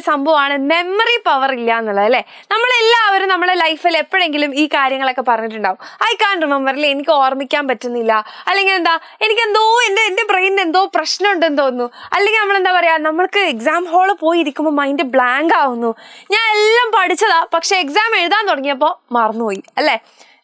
ഒരു സംഭവമാണ് memory power ഇല്ല എന്നുള്ളത് അല്ലേ. നമ്മളെല്ലാവരും നമ്മുടെ ലൈഫിൽ എപ്പോഴെങ്കിലും ഈ കാര്യങ്ങളൊക്കെ പറഞ്ഞിട്ടുണ്ടാവും. ഐ കാൻ റിമെമ്പർ, അല്ലെ എനിക്ക് ഓർമ്മിക്കാൻ പറ്റുന്നില്ല, അല്ലെങ്കിൽ എന്താ എനിക്കെന്തോ എൻ്റെ ബ്രെയിനിന് എന്തോ പ്രശ്നമുണ്ടെന്ന് തോന്നുന്നു, അല്ലെങ്കിൽ നമ്മളെന്താ പറയുക നമ്മൾക്ക് എക്സാം ഹാളിൽ പോയി ഇരിക്കുമ്പോൾ മൈൻഡ് ബ്ലാങ്ക് ആവുന്നു. ഞാൻ എല്ലാം പഠിച്ചതാ, പക്ഷെ എക്സാം എഴുതാൻ തുടങ്ങിയപ്പോൾ മറന്നുപോയി അല്ലേ.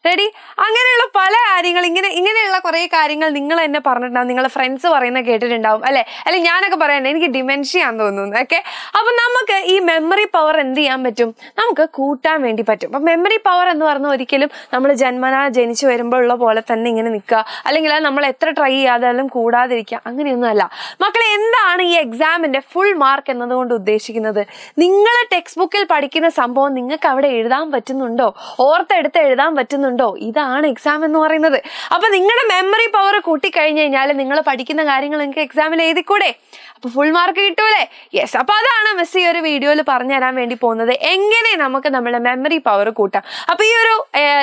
റെഡി? അങ്ങനെയുള്ള പല കാര്യങ്ങൾ ഇങ്ങനെയുള്ള കുറേ കാര്യങ്ങൾ നിങ്ങൾ എന്നെ പറഞ്ഞിട്ടുണ്ടാവും, നിങ്ങളെ ഫ്രണ്ട്സ് പറയുന്നത് കേട്ടിട്ടുണ്ടാവും അല്ലേ. അല്ലെങ്കിൽ ഞാനൊക്കെ പറയാൻ എനിക്ക് ഡിമെൻഷ്യ ആണെന്ന് തോന്നുന്നു. ഓക്കെ, അപ്പം നമുക്ക് ഈ മെമ്മറി പവർ എന്ത് ചെയ്യാൻ പറ്റും, നമുക്ക് കൂട്ടാൻ വേണ്ടി പറ്റും. അപ്പം മെമ്മറി പവർ എന്ന് പറഞ്ഞാൽ ഒരിക്കലും നമ്മൾ ജന്മനാ ജനിച്ചു വരുമ്പോൾ ഉള്ള പോലെ തന്നെ ഇങ്ങനെ നിൽക്കുക, അല്ലെങ്കിൽ അത് നമ്മൾ എത്ര ട്രൈ ചെയ്യാതാലും കൂടാതിരിക്കുക, അങ്ങനെയൊന്നും അല്ല മക്കളെ. എന്താണ് ഈ എക്സാമിൻ്റെ ഫുൾ മാർക്ക് എന്നതുകൊണ്ട് ഉദ്ദേശിക്കുന്നത്? നിങ്ങൾ ടെക്സ്റ്റ് ബുക്കിൽ പഠിക്കുന്ന സംഭവം നിങ്ങൾക്ക് അവിടെ എഴുതാൻ പറ്റുന്നുണ്ടോ, ഓർത്തെടുത്ത് എഴുതാൻ പറ്റുന്നുണ്ടോ? ഇതാണ് എക്സാം എന്ന് പറയുന്നത്. അപ്പൊ നിങ്ങളുടെ മെമ്മറി പവർ കൂട്ടിക്കഴിഞ്ഞു കഴിഞ്ഞാൽ നിങ്ങൾ പഠിക്കുന്ന കാര്യങ്ങൾ നിങ്ങൾക്ക് എക്സാമിൽ എഴുതിക്കൂടെ? അപ്പൊ ഫുൾ മാർക്ക് കിട്ടൂലേ? യെസ്. അപ്പൊ അതാണ് മിസ് ഈ ഒരു വീഡിയോയിൽ പറഞ്ഞു തരാൻ വേണ്ടി പോകുന്നത്, എങ്ങനെ നമുക്ക് നമ്മുടെ മെമ്മറി പവർ കൂട്ടാം. അപ്പൊ ഈ ഒരു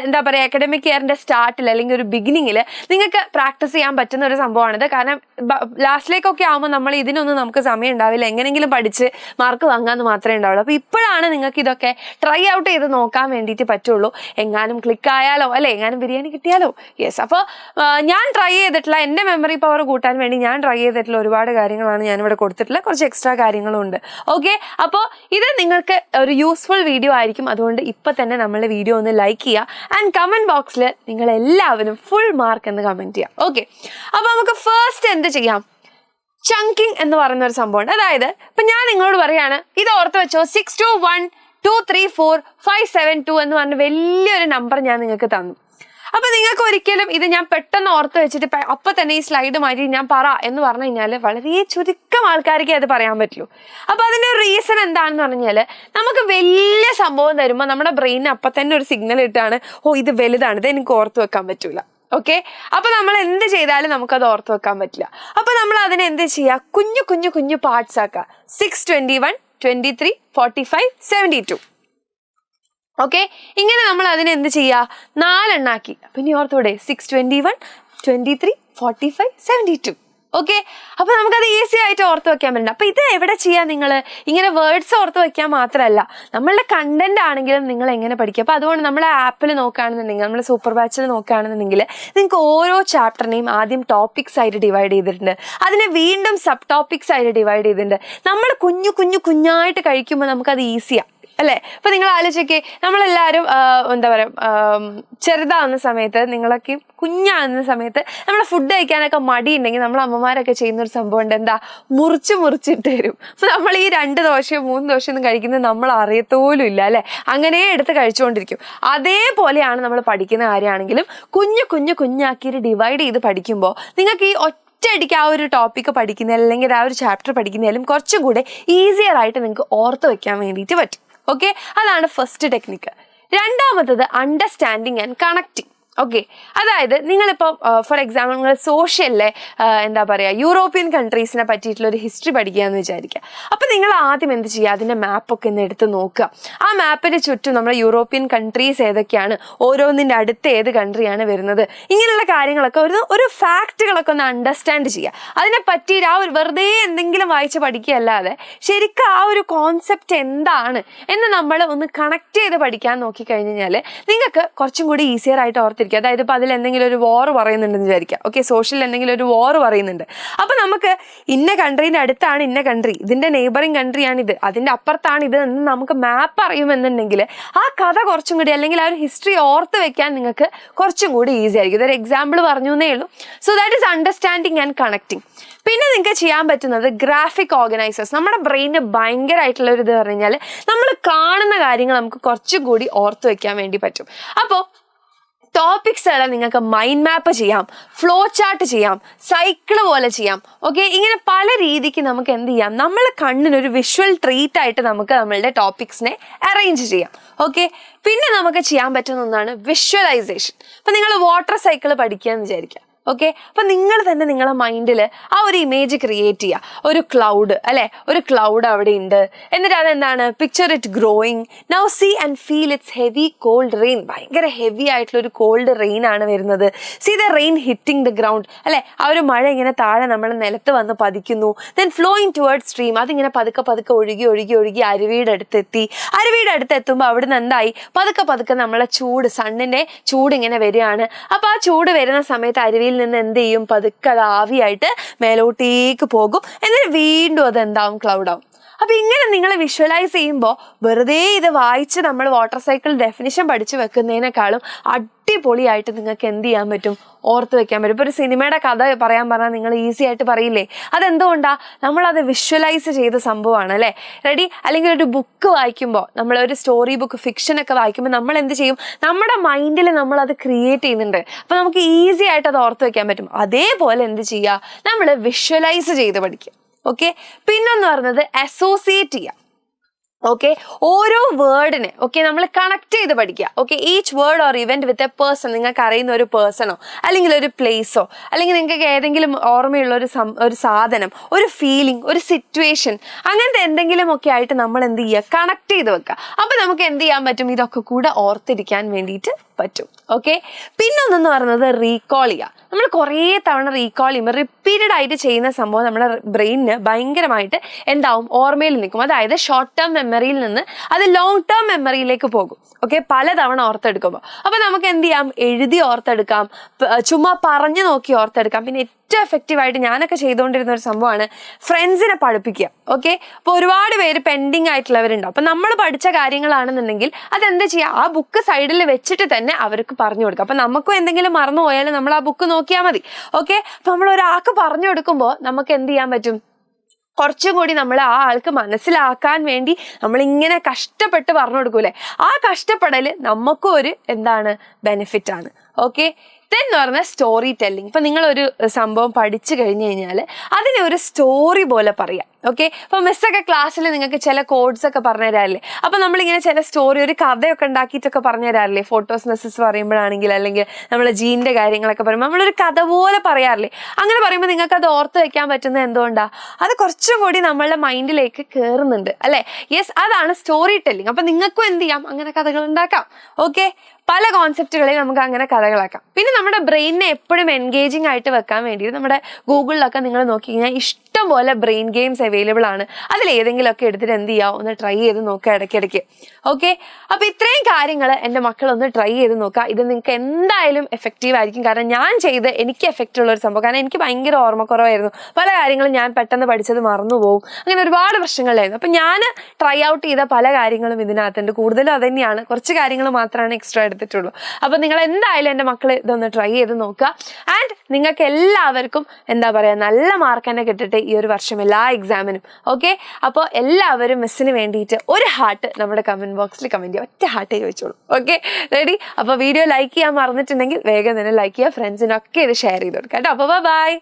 എന്താ പറയുക അക്കാഡമിക് ഇയറിന്റെ സ്റ്റാർട്ടിൽ അല്ലെങ്കിൽ ഒരു ബിഗിനിങ്ങിൽ നിങ്ങൾക്ക് പ്രാക്ടീസ് ചെയ്യാൻ പറ്റുന്ന ഒരു സംഭവമാണിത്. കാരണം ലാസ്റ്റിലേക്കൊക്കെ ആകുമ്പോൾ നമ്മൾ ഇതിനൊന്നും നമുക്ക് സമയം ഉണ്ടാവില്ല, എങ്ങനെയെങ്കിലും പഠിച്ച് മാർക്ക് വാങ്ങാമെന്ന് മാത്രമേ ഉണ്ടാവുള്ളൂ. അപ്പൊ ഇപ്പോഴാണ് നിങ്ങൾക്ക് ഇതൊക്കെ ട്രൈ ഔട്ട് ചെയ്ത് നോക്കാൻ വേണ്ടിയിട്ട് പറ്റുള്ളൂ. എങ്ങാനും ക്ലിക്ക് ആയാലോ അല്ലെ, എങ്ങാനും ബിരിയാണി കിട്ടിയാലോ. യെസ്. അപ്പോൾ ഞാൻ ട്രൈ ചെയ്തിട്ടുള്ള എൻ്റെ മെമ്മറി പവർ കൂട്ടാൻ വേണ്ടി ഞാൻ ട്രൈ ചെയ്തിട്ടുള്ള ഒരുപാട് കാര്യങ്ങളാണ് ഞാനിവിടെ കൊടുത്തിട്ടുള്ള, കുറച്ച് എക്സ്ട്രാ കാര്യങ്ങളും ഉണ്ട്. ഓക്കെ, അപ്പോൾ ഇത് നിങ്ങൾക്ക് ഒരു യൂസ്ഫുൾ വീഡിയോ ആയിരിക്കും. അതുകൊണ്ട് ഇപ്പം തന്നെ നമ്മളുടെ വീഡിയോ ഒന്ന് ലൈക്ക് ചെയ്യുക ആൻഡ് കമൻറ്റ് ബോക്സിൽ നിങ്ങൾ എല്ലാവരും ഫുൾ മാർക്ക് എന്ന് കമൻറ്റ് ചെയ്യാം. ഓക്കെ, അപ്പോൾ നമുക്ക് ഫസ്റ്റ് എന്ത് ചെയ്യാം, ചങ്കിങ് എന്ന് പറയുന്ന ഒരു സംഭവമുണ്ട്. അതായത് ഇപ്പം ഞാൻ നിങ്ങളോട് പറയാണ് ഇത് ഓർത്ത് വെച്ചോ, 6212345572 എന്ന് പറഞ്ഞ വലിയൊരു നമ്പർ ഞാൻ നിങ്ങൾക്ക് തന്നു. അപ്പൊ നിങ്ങൾക്ക് ഒരിക്കലും ഇത് ഞാൻ പെട്ടെന്ന് ഓർത്ത് വെച്ചിട്ട് അപ്പൊ തന്നെ ഈ സ്ലൈഡ് മാറ്റി ഞാൻ പറ എന്ന് പറഞ്ഞു കഴിഞ്ഞാൽ വളരെ ചുരുക്കം ആൾക്കാർക്ക് അത് പറയാൻ പറ്റുള്ളൂ. അപ്പൊ അതിന്റെ ഒരു റീസൺ എന്താണെന്ന് പറഞ്ഞാൽ നമുക്ക് വലിയ സംഭവം തരുമ്പോൾ നമ്മുടെ ബ്രെയിനിന് അപ്പൊ തന്നെ ഒരു സിഗ്നൽ ഇട്ടാണ്, ഓ ഇത് വലുതാണ്, ഇത് എനിക്ക് ഓർത്ത് വെക്കാൻ പറ്റൂല. ഓക്കെ, അപ്പൊ നമ്മൾ എന്ത് ചെയ്താലും നമുക്കത് ഓർത്ത് വെക്കാൻ പറ്റില്ല. അപ്പൊ നമ്മൾ അതിനെ എന്ത് ചെയ്യുക, കുഞ്ഞു കുഞ്ഞു പാർട്സ് ആക്കുക. 621 23 45 72. ഓക്കെ, ഇങ്ങനെ നമ്മൾ അതിനെ എന്ത് ചെയ്യുക, 4 എണ്ണാക്കി. അപ്പൊ ഇനി ഓർത്തൂടെ 621 23 45 72. ഓക്കെ, അപ്പൊ നമുക്കത് ഈസി ആയിട്ട് ഓർത്ത് വെക്കാൻ പറ്റില്ല. അപ്പൊ ഇത് എവിടെ ചെയ്യാം, നിങ്ങൾ ഇങ്ങനെ വേർഡ്സ് ഓർത്ത് വെക്കാൻ മാത്രമല്ല നമ്മളുടെ കണ്ടന്റ് ആണെങ്കിലും നിങ്ങൾ എങ്ങനെ പഠിക്കുക. അപ്പൊ അതുകൊണ്ട് നമ്മളെ ആപ്പിൽ നോക്കുകയാണെന്നുണ്ടെങ്കിൽ, നമ്മൾ സൂപ്പർ ബാച്ചിൽ നോക്കുകയാണെന്നുണ്ടെങ്കിൽ നിങ്ങൾക്ക് ഓരോ ചാപ്റ്ററിനെയും ആദ്യം ടോപ്പിക്സ് ആയിട്ട് ഡിവൈഡ് ചെയ്തിട്ടുണ്ട്, അതിനെ വീണ്ടും സബ് ടോപ്പിക്സ് ആയിട്ട് ഡിവൈഡ് ചെയ്തിട്ടുണ്ട്. നമ്മൾ കുഞ്ഞായിട്ട് കഴിക്കുമ്പോൾ നമുക്കത് ഈസിയാണ് അല്ലേ. അപ്പൊ നിങ്ങൾ ആലോചിക്കേ, നമ്മളെല്ലാവരും എന്താ പറയുക ചെറുതാവുന്ന സമയത്ത്, നിങ്ങളൊക്കെ കുഞ്ഞാകുന്ന സമയത്ത് നമ്മൾ ഫുഡ് കഴിക്കാനൊക്കെ മടിയുണ്ടെങ്കിൽ നമ്മൾ അമ്മമാരൊക്കെ ചെയ്യുന്നൊരു സംഭവം ഉണ്ട്, എന്താ മുറിച്ചിട്ട് തരും. അപ്പൊ നമ്മൾ ഈ 2 ദോശയോ 3 ദോശയോ ഒന്നും കഴിക്കുന്നത് നമ്മൾ അറിയത്തോലും ഇല്ല അല്ലെ, അങ്ങനെ എടുത്ത് കഴിച്ചുകൊണ്ടിരിക്കും. അതേപോലെയാണ് നമ്മൾ പഠിക്കുന്ന കാര്യമാണെങ്കിലും കുഞ്ഞാക്കിയിട്ട് ഡിവൈഡ് ചെയ്ത് പഠിക്കുമ്പോൾ നിങ്ങൾക്ക് ഈ ഒറ്റയടിക്ക് ആ ഒരു ടോപ്പിക്ക് പഠിക്കുന്ന അല്ലെങ്കിൽ ആ ഒരു ചാപ്റ്റർ പഠിക്കുന്നതിലും കുറച്ചും കൂടെ ഈസിയർ ആയിട്ട് നിങ്ങൾക്ക് ഓർത്ത് വെക്കാൻ വേണ്ടിയിട്ട് പറ്റും. ഓക്കെ, അതാണ് ഫസ്റ്റ് ടെക്നിക്ക്. രണ്ടാമത്തത് അണ്ടർസ്റ്റാൻഡിങ് ആൻഡ് കണക്റ്റിംഗ്. ഓക്കെ, അതായത് നിങ്ങളിപ്പോൾ ഫോർ എക്സാമ്പിൾ നിങ്ങൾ സോഷ്യലിലെ എന്താ പറയുക യൂറോപ്യൻ കൺട്രീസിനെ പറ്റിയിട്ടുള്ള ഒരു ഹിസ്റ്ററി പഠിക്കുക എന്ന് വിചാരിക്കുക. അപ്പം നിങ്ങൾ ആദ്യം എന്ത് ചെയ്യുക, അതിൻ്റെ മാപ്പൊക്കെ ഒന്ന് എടുത്ത് നോക്കുക. ആ മാപ്പിന് ചുറ്റും നമ്മുടെ യൂറോപ്യൻ കൺട്രീസ് ഏതൊക്കെയാണ്, ഓരോന്നിൻ്റെ അടുത്ത് ഏത് കൺട്രിയാണ് വരുന്നത്, ഇങ്ങനെയുള്ള കാര്യങ്ങളൊക്കെ ഒരു ഫാക്റ്റുകളൊക്കെ ഒന്ന് അണ്ടർസ്റ്റാൻഡ് ചെയ്യുക. അതിനെ പറ്റി ആ ഒരു വെറുതെ എന്തെങ്കിലും വായിച്ച് പഠിക്കുകയല്ലാതെ ശരിക്കും ആ ഒരു കോൺസെപ്റ്റ് എന്താണ് എന്ന് നമ്മൾ ഒന്ന് കണക്ട് ചെയ്ത് പഠിക്കാൻ നോക്കിക്കഴിഞ്ഞാൽ നിങ്ങൾക്ക് കുറച്ചും കൂടി ഈസിയർ ആയിട്ട് ഓർത്തിരിക്കും. അതായത് ഇപ്പൊ അതിൽ എന്തെങ്കിലും ഒരു വാർ പറയുന്നുണ്ടെന്ന് വിചാരിക്കുക. ഓക്കെ, സോഷ്യൽ എന്തെങ്കിലും ഒരു വാർ പറയുന്നുണ്ട്. അപ്പൊ നമുക്ക് ഇന്ന കൺട്രീൻ്റെ അടുത്താണ് ഇന്ന കൺട്രി, ഇതിന്റെ നെയ്ബറിങ് കൺട്രിയാണ് ഇത്, അതിന്റെ അപ്പുറത്താണ് ഇത് എന്ന് നമുക്ക് മാപ്പ് അറിയുമെന്നുണ്ടെങ്കിൽ ആ കഥ കുറച്ചും കൂടി അല്ലെങ്കിൽ ആ ഒരു ഹിസ്റ്ററി ഓർത്ത് വെക്കാൻ നിങ്ങൾക്ക് കുറച്ചും കൂടി ഈസി ആയിരിക്കും. ഇതൊരു എക്സാമ്പിൾ പറഞ്ഞു എന്നേ ഉള്ളൂ. So that is understanding and connecting. പിന്നെ നിങ്ങൾക്ക് ചെയ്യാൻ പറ്റുന്നത് ഗ്രാഫിക് ഓർഗനൈസേഴ്സ്. നമ്മുടെ ബ്രെയിന് ഭയങ്കരമായിട്ടുള്ള ഒരു ഇത് പറഞ്ഞു കഴിഞ്ഞാൽ നമ്മൾ കാണുന്ന കാര്യങ്ങൾ നമുക്ക് കുറച്ചും കൂടി ഓർത്ത് വെക്കാൻ വേണ്ടി പറ്റും. അപ്പോൾ ടോപ്പിക്സുകൾ നിങ്ങൾക്ക് മൈൻഡ് മാപ്പ് ചെയ്യാം, ഫ്ലോ ചാർട്ട് ചെയ്യാം, സൈക്കിൾ പോലെ ചെയ്യാം. ഓക്കെ, ഇങ്ങനെ പല രീതിക്ക് നമുക്ക് എന്ത് ചെയ്യാം, നമ്മളെ കണ്ണിനൊരു വിഷ്വൽ ട്രീറ്റ് ആയിട്ട് നമുക്ക് നമ്മളുടെ ടോപ്പിക്സിനെ അറേഞ്ച് ചെയ്യാം. ഓക്കെ, പിന്നെ നമുക്ക് ചെയ്യാൻ പറ്റുന്ന ഒന്നാണ് വിഷ്വലൈസേഷൻ. അപ്പം നിങ്ങൾ വാട്ടർ സൈക്കിൾ പഠിക്കുക എന്ന് വിചാരിക്കുക. ഓക്കെ, അപ്പൊ നിങ്ങൾ തന്നെ നിങ്ങളെ മൈൻഡിൽ ആ ഒരു ഇമേജ് ക്രിയേറ്റ് ചെയ്യുക. ഒരു ക്ലൗഡ് അല്ലെ, ഒരു ക്ലൗഡ് അവിടെ ഉണ്ട്, എന്നിട്ട് അതെന്താണ്, picture it growing, now see and feel it's heavy cold rain. ഭയങ്കര ഹെവി ആയിട്ടുള്ള ഒരു കോൾഡ് റെയിൻ ആണ് വരുന്നത്. See the rain hitting the ground അല്ലെ, ആ ഒരു മഴ ഇങ്ങനെ താഴെ നമ്മൾ നിലത്ത് വന്ന് പതിക്കുന്നു. ദെൻ ഫ്ലോയിങ് ടുവേർഡ്സ് സ്ട്രീം, അതിങ്ങനെ പതുക്കെ പതുക്കെ ഒഴുകി ഒഴുകി ഒഴുകി അരുവിയുടെ അടുത്തെത്തി. അരുവിയുടെ അടുത്തെത്തുമ്പോൾ അവിടുന്ന് എന്തായി, പതുക്കെ പതുക്കെ നമ്മളെ ചൂട്, സണ്ണിന്റെ ചൂട് ഇങ്ങനെ വരികയാണ്. അപ്പൊ ആ ചൂട് വരുന്ന സമയത്ത് അരുവിയിൽ നിന്ന് എന്ത് ചെയ്യും, പതുക്കെ അത് ആവിയായിട്ട് മേലോട്ടേക്ക് പോകും. എന്നിട്ട് വീണ്ടും അത് എന്താവും, ക്ലൗഡ് ആവും. അപ്പൊ ഇങ്ങനെ നിങ്ങൾ വിഷ്വലൈസ് ചെയ്യുമ്പോൾ വെറുതെ ഇത് വായിച്ച് നമ്മൾ വാട്ടർ സൈക്കിൾ ഡെഫിനിഷൻ പഠിച്ചു വെക്കുന്നതിനേക്കാളും അടിപൊളിയായിട്ട് നിങ്ങൾക്ക് എന്ത് ചെയ്യാൻ പറ്റും, ഓർത്ത് വെക്കാൻ പറ്റും. ഇപ്പൊ ഒരു സിനിമയുടെ കഥ പറയാൻ പറഞ്ഞാൽ നിങ്ങൾ ഈസി ആയിട്ട് പറയില്ലേ, അതെന്തുകൊണ്ടാ, നമ്മളത് വിഷ്വലൈസ് ചെയ്ത സംഭവമാണ് അല്ലെ. റെഡി? അല്ലെങ്കിൽ ഒരു ബുക്ക് വായിക്കുമ്പോൾ, നമ്മളൊരു സ്റ്റോറി ബുക്ക്, ഫിക്ഷൻ ഒക്കെ വായിക്കുമ്പോൾ നമ്മൾ എന്ത് ചെയ്യും, നമ്മുടെ മൈൻഡിൽ നമ്മൾ അത് ക്രിയേറ്റ് ചെയ്യുന്നുണ്ട്. അപ്പൊ നമുക്ക് ഈസി ആയിട്ട് അത് ഓർത്ത് വെക്കാൻ പറ്റും. അതേപോലെ എന്ത് ചെയ്യുക, നമ്മൾ വിഷ്വലൈസ് ചെയ്ത് പഠിക്കുക. ഓക്കെ, പിന്നെന്ന് പറയുന്നത് അസോസിയേറ്റ് ചെയ്യുക. ഓക്കെ, ഓരോ വേർഡിനെ നമ്മൾ കണക്ട് ചെയ്ത് പഠിക്കുക. Okay, each word or event with a person, നിങ്ങൾക്ക് അറിയുന്ന ഒരു പേഴ്സണോ അല്ലെങ്കിൽ ഒരു പ്ലേസോ അല്ലെങ്കിൽ നിങ്ങൾക്ക് ഏതെങ്കിലും ഓർമ്മയുള്ള ഒരു സാധനം, ഒരു ഫീലിംഗ്, ഒരു സിറ്റുവേഷൻ, അങ്ങനത്തെ എന്തെങ്കിലും ഒക്കെ ആയിട്ട് നമ്മൾ എന്ത് ചെയ്യുക, കണക്ട് ചെയ്ത് വെക്കുക. അപ്പൊ നമുക്ക് എന്ത് ചെയ്യാൻ പറ്റും, ഇതൊക്കെ കൂടെ ഓർത്തിരിക്കാൻ വേണ്ടിയിട്ട് പറ്റും. ഓക്കെ, പിന്നൊന്നെന്ന് പറയുന്നത് റീകോൾ ചെയ്യുക. നമ്മൾ കുറേ തവണ റീകോൾ ചെയ്യുമ്പോൾ റിപ്പീറ്റഡ് ആയിട്ട് ചെയ്യുന്ന സംഭവം നമ്മുടെ ബ്രെയിനിന് ഭയങ്കരമായിട്ട് എന്താവും, ഓർമ്മയിൽ നിൽക്കും. അതായത് ഷോർട്ട് ടേം മെമ്മറിയിൽ നിന്ന് അത് ലോങ് ടേം മെമ്മറിയിലേക്ക് പോകും. ഓക്കെ, പലതവണ ഓർത്തെടുക്കുമ്പോൾ. അപ്പൊ നമുക്ക് എന്ത് ചെയ്യാം, എഴുതി ഓർത്തെടുക്കാം, ചുമ്മാ പറഞ്ഞു നോക്കി ഓർത്തെടുക്കാം. പിന്നെ ഏറ്റവും എഫക്റ്റീവായിട്ട് ഞാനൊക്കെ ചെയ്തുകൊണ്ടിരുന്ന ഒരു സംഭവമാണ് ഫ്രണ്ട്സിനെ പഠിപ്പിക്കുക. ഓക്കെ, അപ്പോൾ ഒരുപാട് പേര് പെൻഡിങ് ആയിട്ടുള്ളവരുണ്ടാവും. അപ്പൊ നമ്മൾ പഠിച്ച കാര്യങ്ങളാണെന്നുണ്ടെങ്കിൽ അതെന്താ ചെയ്യുക, ആ ബുക്ക് സൈഡിൽ വെച്ചിട്ട് തന്നെ അവർക്ക് പറഞ്ഞു കൊടുക്കുക. അപ്പൊ നമുക്കും എന്തെങ്കിലും മറന്നു പോയാലും നമ്മൾ ആ ബുക്ക് നോക്കിയാൽ മതി. ഓക്കെ, അപ്പൊ നമ്മൾ ഒരാൾക്ക് പറഞ്ഞു കൊടുക്കുമ്പോൾ നമുക്ക് എന്ത് ചെയ്യാൻ പറ്റും, കുറച്ചും കൂടി നമ്മൾ ആ ആൾക്ക് മനസ്സിലാക്കാൻ വേണ്ടി നമ്മളിങ്ങനെ കഷ്ടപ്പെട്ട് പറഞ്ഞു കൊടുക്കൂലേ, ആ കഷ്ടപ്പെടൽ നമുക്കും ഒരു എന്താണ്, ബെനിഫിറ്റ് ആണ്. ഓക്കെ, എന്ന് പറഞ്ഞാൽ സ്റ്റോറി ടെല്ലിങ്. ഇപ്പൊ നിങ്ങളൊരു സംഭവം പഠിച്ചു കഴിഞ്ഞു കഴിഞ്ഞാൽ അതിനെ ഒരു സ്റ്റോറി പോലെ പറയാം. ഓക്കെ, ഇപ്പൊ മിസ്സൊക്കെ ക്ലാസ്സിൽ നിങ്ങൾക്ക് ചില കോഡ്സ് ഒക്കെ പറഞ്ഞു തരാറില്ലേ, അപ്പൊ നമ്മളിങ്ങനെ ചില സ്റ്റോറി, ഒരു കഥയൊക്കെ ഉണ്ടാക്കിയിട്ടൊക്കെ പറഞ്ഞു തരാറില്ലേ, ഫോട്ടോസിന്തസിസ് പറയുമ്പോഴാണെങ്കിൽ അല്ലെങ്കിൽ നമ്മളെ ജീനിന്റെ കാര്യങ്ങളൊക്കെ പറയുമ്പോൾ നമ്മളൊരു കഥ പോലെ പറയാറില്ലേ. അങ്ങനെ പറയുമ്പോൾ നിങ്ങൾക്ക് അത് ഓർത്ത് വെക്കാൻ പറ്റുന്നത് എന്തുകൊണ്ടാ, അത് കുറച്ചും കൂടി നമ്മളുടെ മൈൻഡിലേക്ക് കയറുന്നുണ്ട് അല്ലെ. യെസ്, അതാണ് സ്റ്റോറി ടെല്ലിങ്. അപ്പൊ നിങ്ങൾക്കും എന്ത് ചെയ്യാം, അങ്ങനെ കഥകൾ ഉണ്ടാക്കാം. ഓക്കെ, പല കോൺസെപ്റ്റുകളെയും നമുക്ക് അങ്ങനെ കഥകളാക്കാം. പിന്നെ നമ്മുടെ ബ്രെയിനിനെ എപ്പോഴും എൻഗേജിങ് ആയിട്ട് വെക്കാൻ വേണ്ടിയിട്ട് നമ്മുടെ ഗൂഗിളിലൊക്കെ നിങ്ങൾ നോക്കി കഴിഞ്ഞാൽ ഇഷ്ടം പോലെ ബ്രെയിൻ ഗെയിംസ് അവൈലബിൾ ആണ്. അതിലേതെങ്കിലുമൊക്കെ എടുത്തിട്ട് എന്ത് ചെയ്യുക, ഒന്ന് ട്രൈ ചെയ്ത് നോക്കുക ഇടയ്ക്കിടയ്ക്ക്. ഓക്കെ, അപ്പൊ ഇത്രയും കാര്യങ്ങൾ എൻ്റെ മക്കളൊന്ന് ട്രൈ ചെയ്ത് നോക്കുക. ഇത് നിങ്ങൾക്ക് എന്തായാലും എഫക്റ്റീവ് ആയിരിക്കും. കാരണം ഞാൻ ചെയ്ത് എനിക്ക് എഫക്റ്റ് ഉള്ള ഒരു സംഭവം. കാരണം എനിക്ക് ഭയങ്കര ഓർമ്മക്കുറവായിരുന്നു, പല കാര്യങ്ങളും ഞാൻ പെട്ടെന്ന് പഠിച്ചത് മറന്നുപോകും, അങ്ങനെ ഒരുപാട് പ്രശ്നങ്ങളായിരുന്നു. അപ്പൊ ഞാൻ ട്രൈ ഔട്ട് ചെയ്ത പല കാര്യങ്ങളും ഇതിനകത്തുണ്ട്. കൂടുതലും അത് തന്നെയാണ്, കുറച്ച് കാര്യങ്ങൾ മാത്രമാണ് എക്സ്ട്രാ എടുത്തിട്ടുള്ളൂ. അപ്പൊ നിങ്ങൾ എന്തായാലും എൻ്റെ മക്കൾ ഇതൊന്ന് ട്രൈ ചെയ്ത് നോക്കുക. ആൻഡ് നിങ്ങൾക്ക് എല്ലാവർക്കും എന്താ പറയുക, നല്ല മാർക്ക് തന്നെ കിട്ടട്ടെ ഈ ഒരു വർഷം എല്ലാ എക്സാമിനും. ഓക്കെ, അപ്പോൾ എല്ലാവരും മിസ്സിന് വേണ്ടിയിട്ട് ഒരു ഹാർട്ട് നമ്മുടെ കമന്റ് ബോക്സിൽ കമന്റ് ചെയ്യുക, ഒറ്റ ഹാർട്ടേ ചോദിച്ചോളൂ. Okay, ready? അപ്പോൾ വീഡിയോ ലൈക്ക് ചെയ്യാൻ മറന്നിട്ടുണ്ടെങ്കിൽ വേഗം തന്നെ ലൈക്ക് ചെയ്യുക, ഫ്രണ്ട്സിനൊക്കെ ഇത് ഷെയർ ചെയ്ത് കൊടുക്കുക കേട്ടോ. അപ്പോൾ ബൈ.